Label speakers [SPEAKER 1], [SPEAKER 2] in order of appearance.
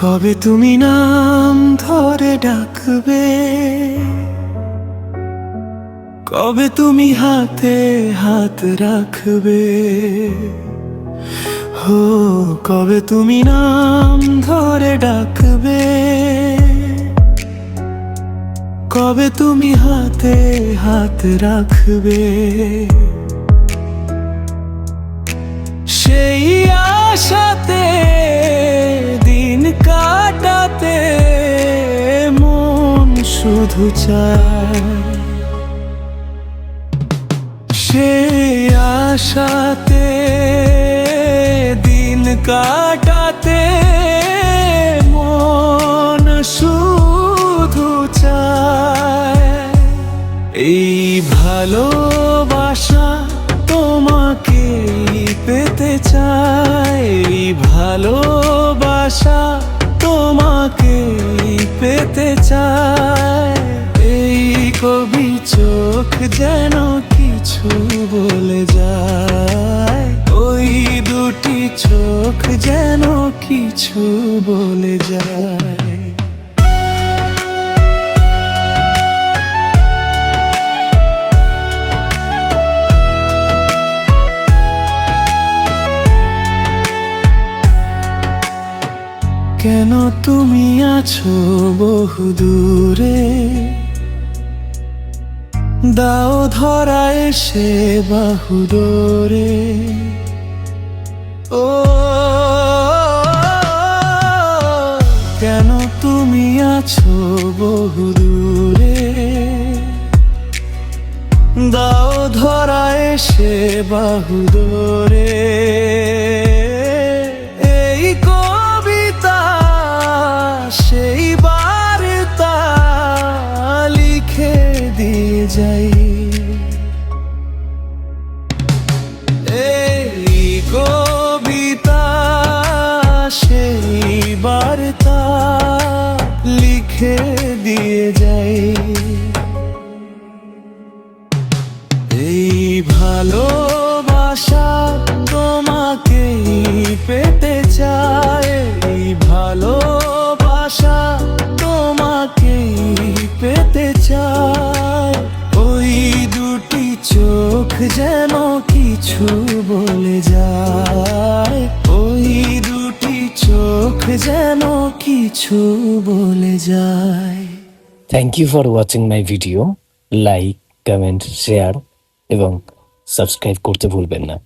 [SPEAKER 1] কবে তুমি নাম ধরে ডাকবে, কবে তুমি হাতে হাত রাখবে, হো কবে তুমি নাম ধরে ডাকবে, কবে তুমি হাতে হাত রাখবে। সেই আশাতে দিন কাটাতে মন শুধু চায়, সেই আশাতে দিন কাটাতে মন শুধু চায়। এই ভালোবাসা তোমাকে পেতে চাই, এই ভালোবাসা তোমাকে পেতে চাই। এই কবি চোখ যেন কিছু বলে যায়, ওই দুটি চোখ যেন কিছু বলে যায়। কেন তুমি আছো বহু দূরে, দাও ধরা এসে বাহু ডোরে। ও কেন তুমি আছো বহু দূরে, দাও ধরা এসে বাহু ডোরে। এই কবিতা সেই বার্তা লিখে দিয়ে যাই, এই কবিতা সেই বার্তা লিখে দিয়ে যাই। এই ভালোবাসা তোমাকেই পেতে চায়, এই ভালোবাসা তোমাকেই পেতে চায়। ওই দুটি চোখ যেন কিছু বলে যায়, ওই দুটি চোখ যেন কিছু বলে যায়।
[SPEAKER 2] Thank you for watching my video. Like, comment, share এবং সাবস্ক্রাইব করতে ভুলবেন না।